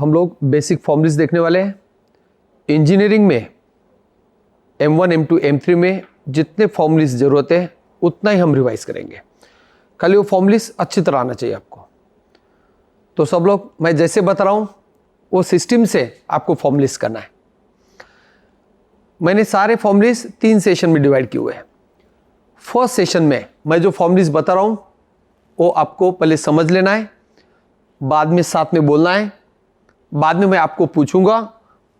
हम लोग basic formulas देखने वाले हैं। इंजीनियरिंग में M1, M2, M3 में जितने फॉर्मूलेस ज़रूरत है उतना ही हम रिवाइज करेंगे, खाली वो फॉर्मूलेस अच्छी तरह आना चाहिए आपको। तो सब लोग मैं जैसे बता रहा हूँ वो सिस्टम से आपको फॉर्मूलेस करना है। मैंने सारे फॉर्मूलेस 3 सेशन में डिवाइड किए हुए हैं। फर्स्ट सेशन में मैं जो फॉर्मूलेस बता रहा हूँ वो आपको पहले समझ लेना है, बाद में साथ में बोलना है, बाद में मैं आपको पूछूंगा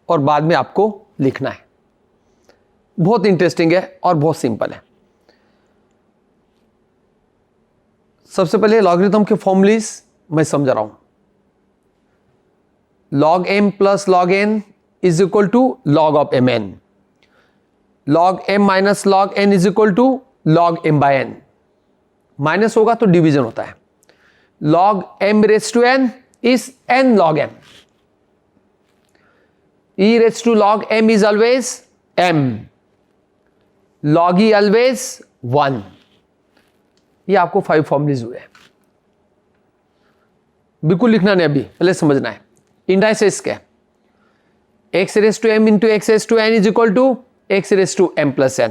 और बाद में आपको लिखना है। बहुत इंटरेस्टिंग है और बहुत सिंपल है। सबसे पहले लॉगरिथम के फॉर्मूलेस मैं समझा रहा हूं। log m plus log n is equal to log of mn, log m minus log n is equal to log m by n। Minus होगा तो डिवीजन होता है। log m raise to n is n log m, e raise to log m is always m, log e always 1। ये आपको 5 formulas हुए हैं। बिल्कुल लिखना नहीं, अभी पहले समझना है। इंडाइसेस क्या है? x raise to m into x raise to n is equal to x raise to m plus n।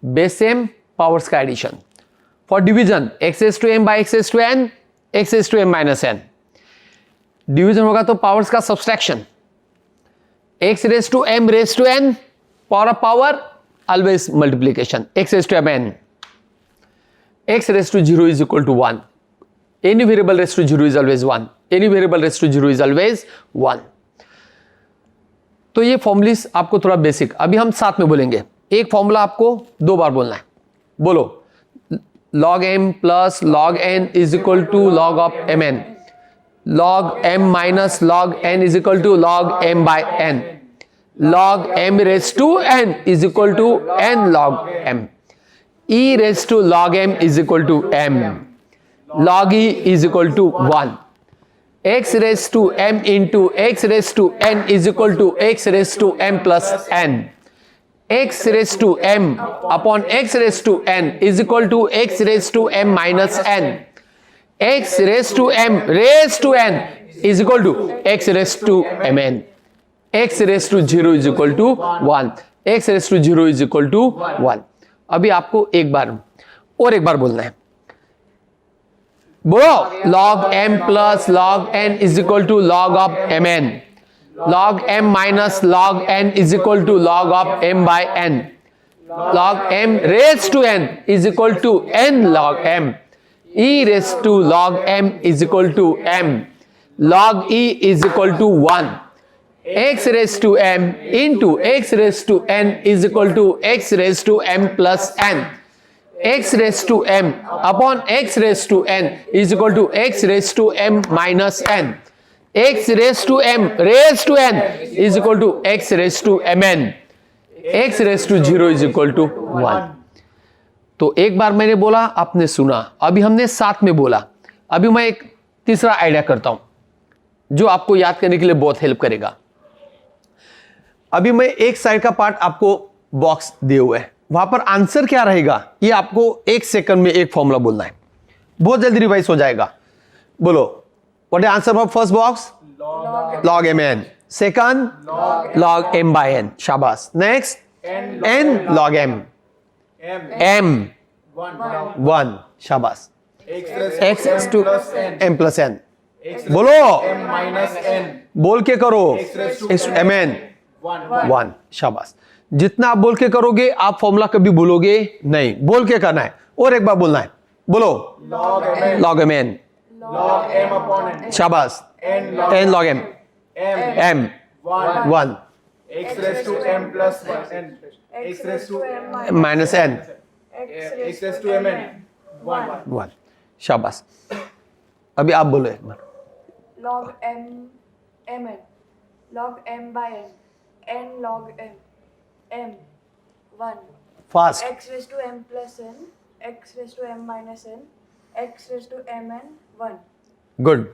Base same, powers का addition. For division x raise to m by x raise to n, x raise to m minus n। Division होगा तो powers का subtraction. x raise to m raise to n, power of power always multiplication, x raise to m n। x raise to 0 is equal to 1. Any variable raised to 0 is always 1. Any variable raised to 0 is always 1. तो ये formulas आपको थोड़ा basic, अभी हम साथ में बोलेंगे। एक फॉर्मूला आपको 2 बार बोलना है। बोलो, log m plus log n is equal to log of mn, log m minus log n is equal to log m by n, log m raised to n is equal to n log m, e raised to log m is equal to m, log e is equal to 1, x raised to m into x raised to n is equal to x raised to m plus n, x raised to m upon x raised to n is equal to x raised to m minus n, x raised to m raised to n is equal to x raised to mn, x raised to 0 is equal to 1, x raised to 0 is equal to 1। अभी आपको एक बार बोलना है। बोलो, log m plus log n is equal to log of mn, log m minus log n is equal to log of m by n, log m raised to n is equal to n log m, e raised to log m is equal to m, log e is equal to 1, x raised to m into x raised to n is equal to x raised to m plus n, x raised to m upon x raised to n is equal to x raised to m minus n, x raised to m raised to n is equal to x raised to mn, x raised to 0 is equal to 1। तो एक बार मैंने बोला, आपने सुना, अभी हमने साथ में बोला। अभी मैं एक तीसरा आइडिया करता हूं जो आपको याद करने के लिए बहुत हेल्प करेगा। अभी मैं एक साइड का पार्ट आपको बॉक्स दिए हुए है, वहां पर आंसर क्या रहेगा ये आपको 1 सेकंड में एक फॉर्मूला बोलना है, बहुत जल्दी रिवाइज हो जाएगा। बोलो, what is answer of first box? log mn, second log m by n, शाबाश। Next n log m, m 1, शाबाश। x to m plus n, बोलो, बोल के करो, mn 1, शाबाश। जितना आप बोल के करोगे आप फॉर्मूला कभी भूलोगे नहीं, बोल के करना है। और एक बार बोलना है, बोलो, log mn, शाबाश, n log m, m 1, x raised to m plus n, x raised to m minus n, x raised to mn 1, शाबाश। अभी आप बोलो एक बार। log m mn, log m by n, n log m, m 1, fast. x raised to m plus n, x raised to m minus n, x raised to mn 1। Good,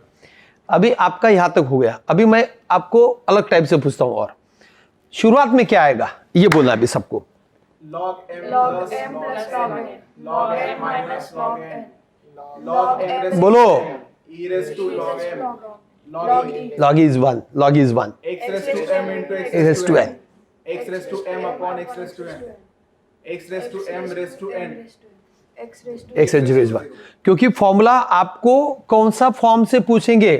अभी आपका यहां तक हो गया। अभी मैं आपको अलग टाइप से पूछता हूं। और शुरुआत में क्या आएगा ये बोलना अभी सबको। log m log plus m plus log n, log m minus log n, log m raised बोलो, to e raised to log m, log e log e is 1, log e is 1, x raised to m into x raised to n, x raised to m upon x raised to n, x raised to m raised to n, x raised to x raised to 1। क्योंकि formula आपको कौन सा form से पूछेंगे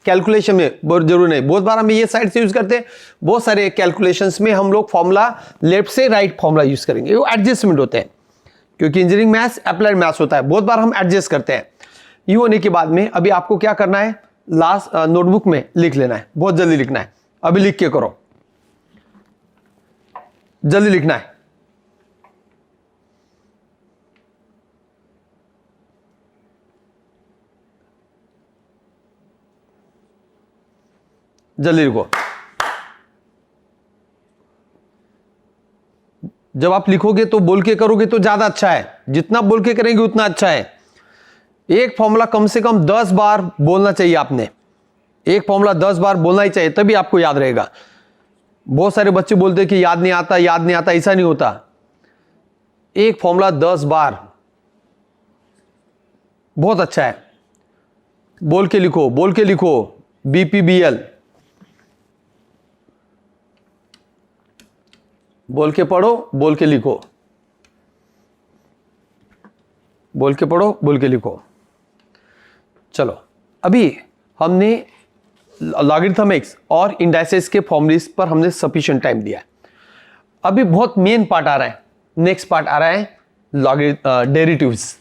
calculation में बहुत जरूरी नहीं, बहुत बार हम ये साइड से यूज करते हैं, बहुत सारे कैलकुलेशंस में हम लोग फॉर्मूला लेफ्ट से राइट फॉर्मूला यूज करेंगे, वो एडजस्टमेंट होते हैं क्योंकि इंजीनियरिंग मैथ्स अप्लाइड मैथ्स होता है, बहुत बार हम एडजस्ट करते हैं। ये होने के बाद में अभी आपको क्या करना है, लास्ट नोटबुक में लिख लेना है, बहुत जल्दी लिखना है, अभी लिख के करो, जल्दी लिखना है। जल्दी लिखो। जब आप लिखोगे तो बोल के करोगे तो ज्यादा अच्छा है, जितना बोल के करेंगे उतना अच्छा है। एक फॉर्मूला कम से कम 10 बार बोलना चाहिए आपने, एक फॉर्मूला 10 बार बोलना ही चाहिए, तभी आपको याद रहेगा। बहुत सारे बच्चे बोलते हैं कि याद नहीं आता, याद नहीं आता, ऐसा नहीं होता। एक फॉर्मूला 10 बार बहुत अच्छा है, बोल के लिखो, बोल के लिखो। BPBL बोल के पढ़ो, बोल के लिखो, बोल के पढ़ो, बोल के लिखो। चलो अभी हमने लॉगरिथम एक्स और इंडाइसेस के फॉर्मूलेस पर हमने सफिशिएंट टाइम दिया है। अभी बहुत मेन पार्ट आ रहा है, नेक्स्ट पार्ट आ रहा है डेरिवेटिव्स।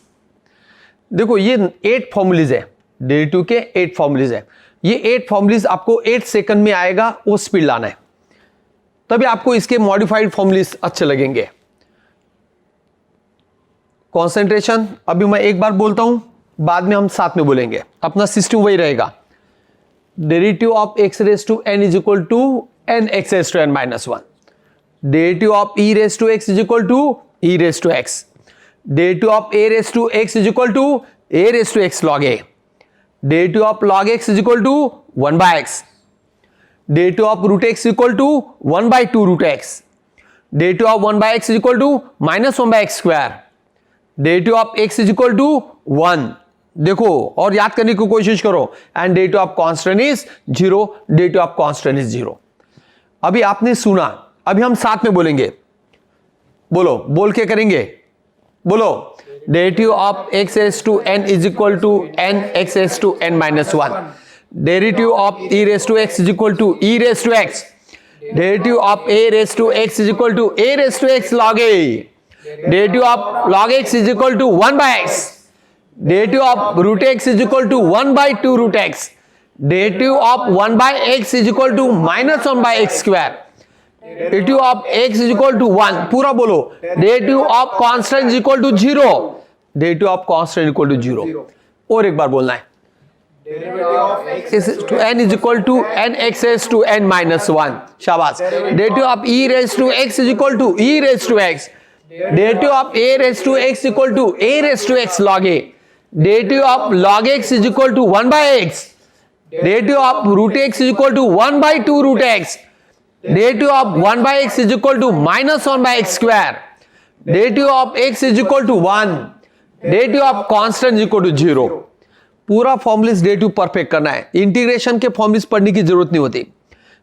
देखो ये 8 फॉर्मूलेज है, डेरिवेटिव के 8 फॉर्मूलेज है। ये 8 फॉर्मूलेज आपको 8 सेकंड में आएगा, वो स्पीड लाना है, तभी आपको इसके मॉडिफाइड फॉर्मूलेज अच्छे लगेंगे। कंसंट्रेशन अभी मैं एक बार बोलता हूं, बाद में हम साथ में बोलेंगे, अपना सिस्टम वही रहेगा। Derivative of x raise to n is equal to n x raise to n minus 1। Derivative of e raise to x is equal to e raise to x। Derivative of a raise to x is equal to a raise to x log a। Derivative of log x is equal to 1 by x। Derivative of root x equal to 1 by 2 root x। Derivative of 1 by x is equal to minus 1 by x square. Derivative of x is equal to 1। देखो और याद करने की कोशिश करो। And derivative of constant is 0, derivative of constant is 0। अभी आपने सुना, अभी हम साथ में बोलेंगे, बोलो, बोल के करेंगे, बोलो। Derivative of x raise to n is equal to n x raise to n minus 1। Derivative of e raise to x is equal to e raise to x। Derivative of a raise to x is equal to a raise to x log a। Derivative of log x is equal to 1 by x। Derivative of root x is equal to 1 by 2 root x। Derivative of 1 by x is equal to minus 1 by x square. Derivative of x is equal to 1, पूरा बोलो। Derivative of constant is equal to 0। Derivative of constant equal to 0। और एक बार बोलना है। Derivative of x to n is equal to n x raised to n minus 1. शाबाश। Derivative of e raised to x is equal to e raised to x. Derivative of a raised to x equal to a raised to x log a. Derivative of log x is equal to 1 by x. Derivative of root x is equal to 1 by 2 root x. Derivative of 1 by x is equal to minus 1 by x square. Derivative of x is equal to 1. Derivative of constant is equal to 0. पूरा formulas derivative perfect करना है। Integration के formulas पढ़ने की जरूरत नहीं होती,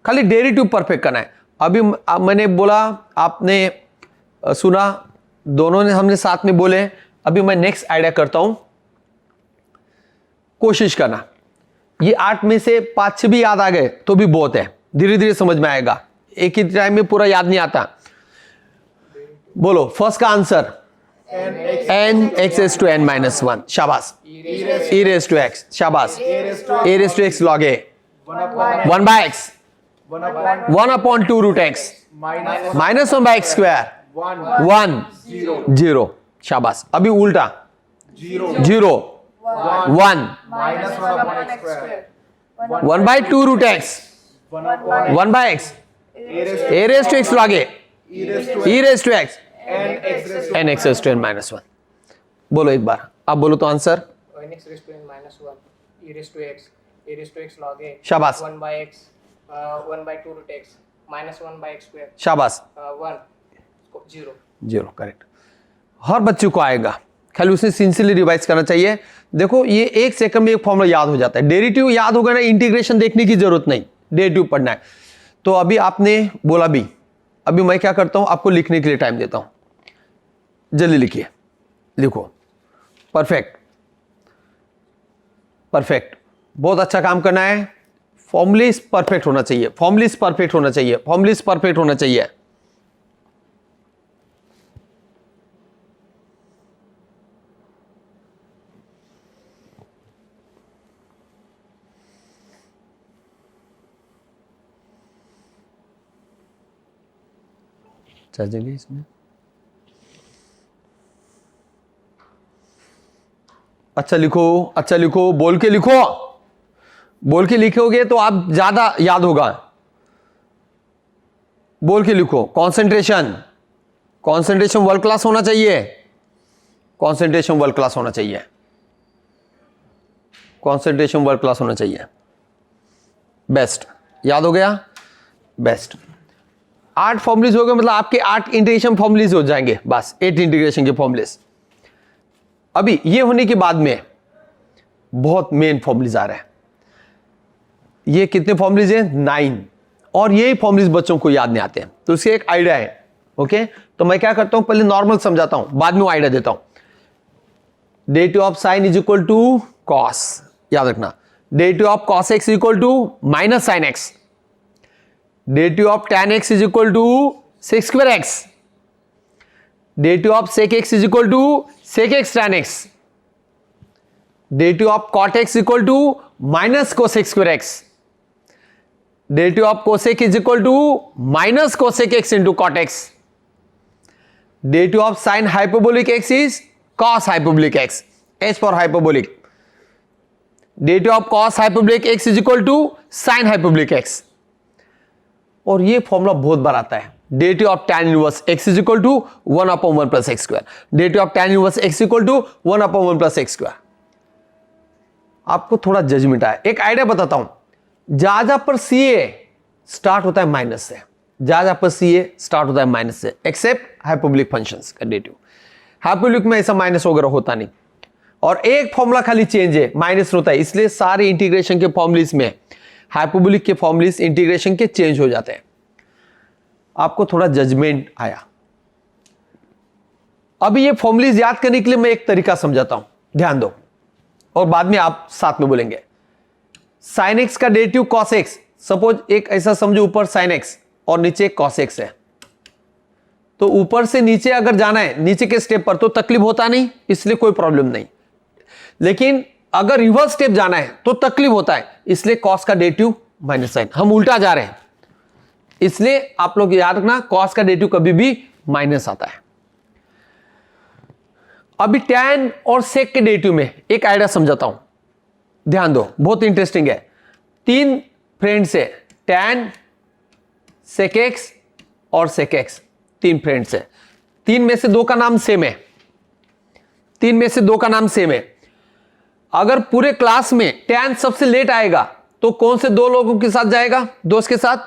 खाली डेरिवेटिव परफेक्ट करना है। अभी मैंने बोला, आपने सुना, दोनों ने हमने साथ में बोले। अभी मैं नेक्स्ट आइडिया करता हूं, कोशिश करना। ये 8 में से 5-6 भी याद आ गए तो भी बहुत है, धीरे धीरे समझ में आएगा, एक ही टाइम में पूरा याद नहीं आता। बोलो फर्स्ट का answer n x raised to n minus 1। शाबाश। e raised to x। शाबाश। a raised to x log a 1 by x 1 upon 2 root x minus 1 by x square 1 0। शाबाश। अभी उल्टा 0 1 minus 1 upon x square 1 by 2 root x 1 by x a raised to x log a e raised to x n x raised to n minus 1। बोलो एक बार, आप बोलो तो answer. n x raised to n minus 1 e raised to x a raised to x log a शाबाश। 1 by x 1 by 2 root x minus 1 by x square शाबाश। 1 0। 0 correct. हर बच्चे को आएगा, खाली उसने सिंसियरली रिवाइज करना चाहिए। देखो ये 1 सेकंड में एक फॉर्मूला याद हो जाता है। डेरिवेटिव याद होगा ना, इंटीग्रेशन देखने की जरूरत नहीं, डेरिवेटिव पढ़ना है। तो अभी आपने बोला भी, अभी मैं क्या करता हूं, आपको लिखने के लिए टाइम देता हूं, जल्दी लिखिए, लिखो। परफेक्ट, परफेक्ट, बहुत अच्छा काम करना है। फॉर्मुलेस परफेक्ट होना चाहिए, फॉर्मुलेस परफेक्ट होना चाहिए, फॉर्मुलेस परफेक्ट होना चाहिए। चार्जिंग है इसमें, अच्छा लिखो, अच्छा लिखो, बोल के लिखो, बोल के लिखोगे तो आप ज्यादा याद होगा। बोल के लिखो। कंसंट्रेशन, कंसंट्रेशन वर्ल्ड क्लास होना चाहिए, कंसंट्रेशन वर्ल्ड क्लास होना चाहिए, कंसंट्रेशन वर्ल्ड क्लास होना चाहिए। बेस्ट, याद हो गया, बेस्ट। 8 फॉर्मुलेज हो गए, मतलब आपके 8 इंटीग्रेशन फॉर्मुलेज हो जाएंगे, बस 8 इंटीग्रेशन के फॉर्मुलेज। अभी ये होने के बाद में बहुत मेन फॉर्मुलेज आ रहा है। ये कितने फॉर्मुलेज हैं? 9, और यही फॉर्मुलेज बच्चों को याद नहीं आते हैं, तो उसके एक आइडिया है। ओके, तो मैं क्या करता हूं, पहले नॉर्मल समझाता हूं, बाद में वो आइडिया देता हूं। Derivative of sine is equal to cos, याद रखना। Derivative of cos x is equal to minus sine x. Derivative of tan x is equal to sec square x। Derivative of sec x is equal to sec x tan x। Derivative of cot x equal to minus cosec square x। Derivative of cosec is equal to minus cosec x into cot x। Derivative of sin hyperbolic x is cos hyperbolic x, h for hyperbolic। Derivative of cos hyperbolic x is equal to sin hyperbolic x। और ये formula बहुत बार आता है। Derivative of tan inverse x is equal to 1/1 plus x square. Derivative of tan inverse x equal to 1/1 plus x square. आपको थोड़ा judgement आया, एक आइडिया बताता हूं। जहां पर CA स्टार्ट होता है माइनस से, जहां पर CA स्टार्ट होता है माइनस से, एक्सेप्ट हाइपरबोलिक फंक्शंस का डेरिवेटिव। हाइपरबोलिक में ऐसा माइनस वगैरह होता नहीं, और एक फॉर्मूला खाली चेंज है, माइनस होता है, इसलिए सारे इंटीग्रेशन के फॉर्मुलेस में हाइपरबोलिक के फॉर्मुलेस इंटीग्रेशन के चेंज हो जाते हैं। आपको थोड़ा जजमेंट आया। अभी ये फॉर्मुलेस याद करने के लिए मैं एक तरीका समझाता हूं, ध्यान दो, और बाद में आप साथ में बोलेंगे। साइन एक्स का डेरिवेटिव कॉस एक्स, सपोज एक ऐसा समझो, ऊपर साइन एक्स और नीचे कॉस एक्स है, तो ऊपर से नीचे अगर जाना है, नीचे के स्टेप पर, तो तकलीफ होता नहीं, इसलिए कोई प्रॉब्लम नहीं। लेकिन अगर रिवर्स स्टेप जाना है तो तकलीफ होता है, इसलिए कॉस का डेरिवेटिव माइनस साइन। हम उल्टा जा रहे हैं, इसलिए आप लोग याद रखना, कॉस का डेरिवेटिव कभी भी माइनस आता है। अभी tan और sec के डेरिवेटिव में एक आइडिया समझाता हूं, ध्यान दो, बहुत इंटरेस्टिंग है। 3 फ्रेंड्स है, tan, sec x और sec x, 3 फ्रेंड्स है। 3 में से 2 का नाम सेम है, 3 में से 2 का नाम सेम है। अगर पूरे क्लास में tan सबसे लेट आएगा तो कौन से 2 लोगों के साथ जाएगा? दोस्त के साथ,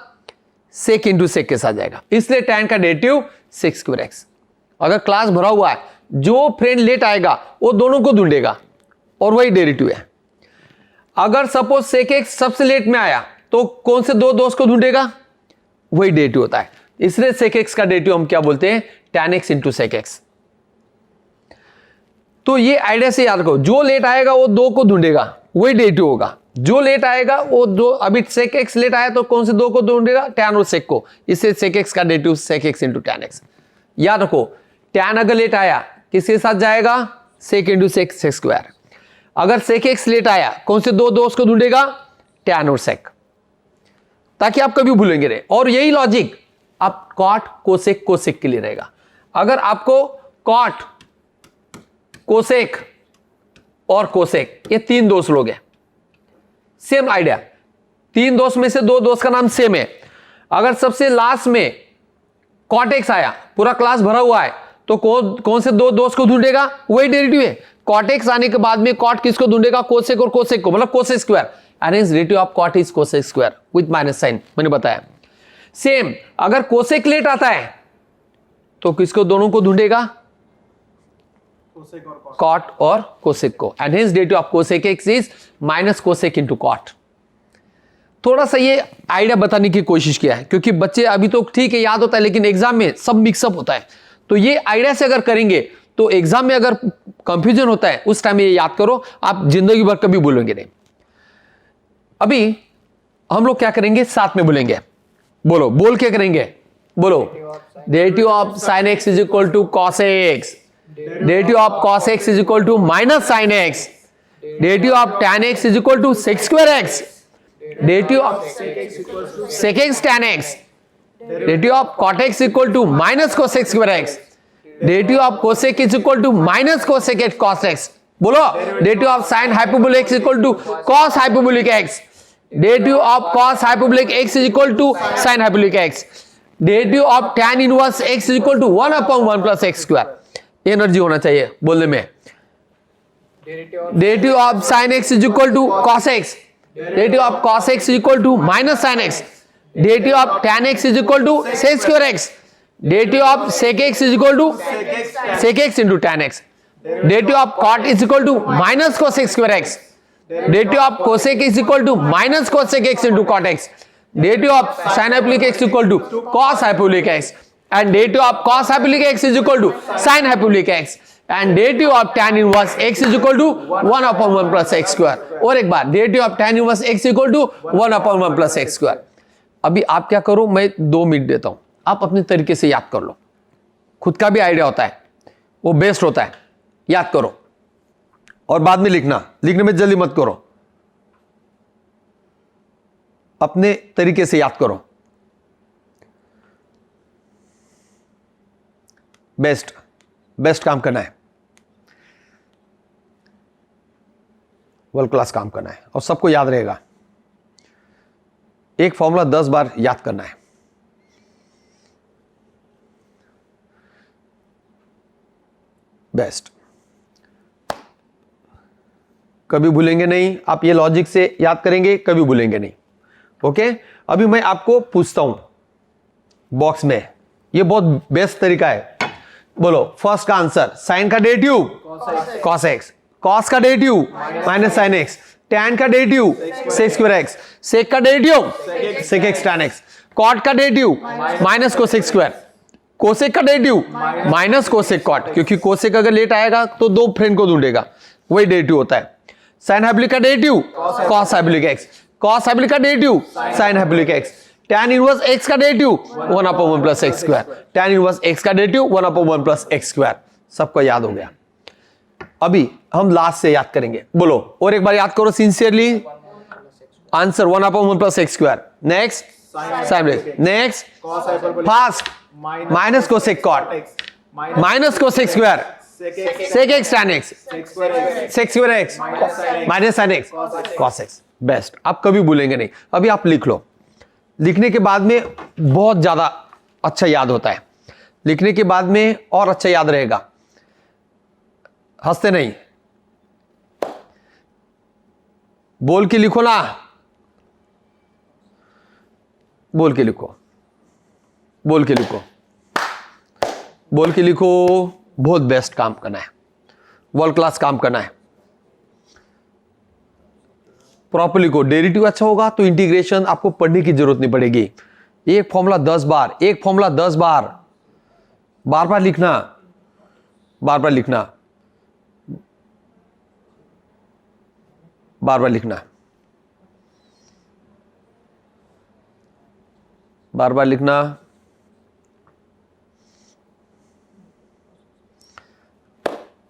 sec इंटू sec के साथ जाएगा, इसलिए tan का डेरिवेटिव sec स्क्वायर x। अगर क्लास भरा हुआ है, जो फ्रेंड लेट आएगा वो दोनों को ढूंढेगा, और वही डेरिवेटिव है। अगर सपोज sec x सबसे लेट में आया तो कौन से 2 दोस्त को ढूंढेगा? वही डेरिवेटिव होता है, इसलिए sec x का डेरिवेटिव हम क्या बोलते हैं? tan x into sec x। तो ये आइडिया से याद रखो, जो लेट आएगा वो 2 को ढूंढेगा, वही डेरिवेटिव होगा। जो लेट आएगा वो 2, अभी sec x लेट आया तो कौन से 2 को ढूंढेगा? tan और sec को, इससे sec x का derivative sec x into tan x। याद रखो, tan अगर लेट आया किसके साथ जाएगा? sec into sec, sec square. अगर sec x लेट आया कौन से 2 दोस्त को ढूंढेगा? tan और sec, ताकि आप कभी भूलेंगे नहीं। और यही लॉजिक आप cot, cosec, cosec के लिए रहेगा। अगर आपको cot, cosec और cosec ये 3 दोस्त लोग हैं, सेम आइडिया, 3 दोस्त में से 2 दोस्त का नाम सेम है। अगर सबसे लास्ट में cot x आया, पूरा क्लास भरा हुआ है, तो कौन से 2 दोस्त को ढूंढेगा? वही डेरिवेटिव है। cot x आने के बाद में cot किसको ढूंढेगा? cosec और cosec को, मतलब cosec square. Hence derivative of cot is cosec square with minus sine, मैंने बताया। सेम अगर cosec लेट आता है तो किसको, दोनों को ढूंढेगा? Cosec और cos. कॉट और कोसेक को, and hence derivative of cosec x is minus cosec into cot. थोड़ा सा ये आइडिया बताने की कोशिश किया है, क्योंकि बच्चे अभी तो ठीक है याद होता है, लेकिन एग्जाम में सब मिक्सअप होता है। तो ये आइडिया से अगर करेंगे तो एग्जाम में अगर कंफ्यूजन होता है उस टाइम ये याद करो, आप जिंदगी भर कभी भूलेंगे नहीं। अभी हम लोग क्या करेंगे, साथ में बोलेंगे, बोलो, बोल के करेंगे, बोलो। Derivative of sine x is equal to cos x, derivative of cos x is equal to minus sine x, derivative of tan x is equal to sec square x, derivative of sec x tan x, derivative of cot x equal to minus cosec square x, derivative of cosec is equal to minus cosec x cos x, बोलो। Derivative of sin hyperbolic x equal to cos hyperbolic x, derivative of cos hyperbolic x is equal to sin hyperbolic x, derivative of tan inverse x is equal to 1/1 plus x square. Energy होना चाहिए बोलने में। Derivative of sin x is equal to cos x, derivative of cos x is equal to minus sin x, derivative of tan x is equal to sec square x, derivative of sec x is equal to sec x into tan x, derivative of cot is equal to minus cosec square x, derivative of cosec is equal to minus cosec x into cot x, derivative of sin hyperbolic x equal to cos hyperbolic x, and derivative of cos hyperbolic x is equal to sin hyperbolic x, and derivative of tan inverse x is equal to 1/1 plus x square। और एक बार derivative of tan inverse x equal to 1/1 plus x square। अभी आप क्या करो, मैं 2 minute देता हूं, आप अपने तरीके से याद कर लो। खुद का भी आइडिया होता है, वो बेस्ट होता है, याद करो और बाद में लिखना, लिखने में जल्दी मत करो, अपने तरीके से याद करो। बेस्ट काम करना है, वर्ल्ड क्लास काम करना है, और सबको याद रहेगा। एक फॉर्मूला 10 बार याद करना है। बेस्ट, कभी भूलेंगे नहीं। आप ये लॉजिक से याद करेंगे, कभी भूलेंगे नहीं। ओके, अभी मैं आपको पूछता हूं बॉक्स में, ये बहुत बेस्ट तरीका है। बोलो फर्स्ट का आंसर, साइन का डेरिवेटिव cos x, cos का derivative minus sine x, tan का derivative sec square x, sec का derivative sec x tan x, cot का derivative minus cosec square, cosec का डेरिवेटिव माइनस cosec cot, क्योंकि cosec अगर late आएगा तो 2 friend को ढूंढेगा, वही डेरिवेटिव होता है। sin हाइपरबोलिक का derivative cos hyperbolic x, cos hyperbolic का derivative sin hyperbolic x, tan inverse x का derivative 1/1 plus x square, tan inverse x का डेरिवेटिव 1/1 प्लस x स्क्वायर। सबको याद हो गया। अभी हम लास्ट से याद करेंगे, बोलो और एक बार याद करो sincerely. Answer 1/1 plus x square. Next sine, next fast minus cosec cot minus cosec square, sec x tan x, sec square x minus sin x cos x। Best, आप कभी भूलेंगे नहीं। अभी आप लिख लो, लिखने के बाद में बहुत ज्यादा अच्छा याद होता है, लिखने के बाद में और अच्छा याद रहेगा। हंसते नहीं, बोल के लिखो ना, बोल के लिखो, बोल के लिखो, बोल के लिखो। बहुत बेस्ट काम करना है, वर्ल्ड क्लास काम करना है। प्रॉपर्ली को डेरिवेटिव अच्छा होगा तो इंटीग्रेशन आपको पढ़ने की जरूरत नहीं पड़ेगी। एक फॉर्मूला 10 बार, एक फॉर्मूला 10 बार, बार बार लिखना, बार बार लिखना, बार बार लिखना, बार बार लिखना।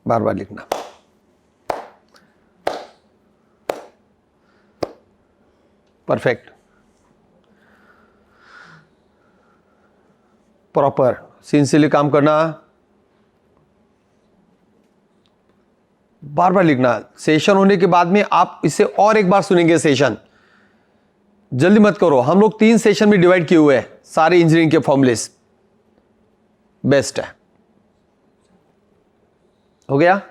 बार बार लिखना। परफेक्ट, प्रॉपर सिंसियरली काम करना, बार बार लिखना। सेशन होने के बाद में आप इसे और एक बार सुनेंगे सेशन, जल्दी मत करो। हम लोग 3 सेशन में डिवाइड किए हुए हैं सारे इंजीनियरिंग के फॉर्मूलेस। बेस्ट है, हो गया।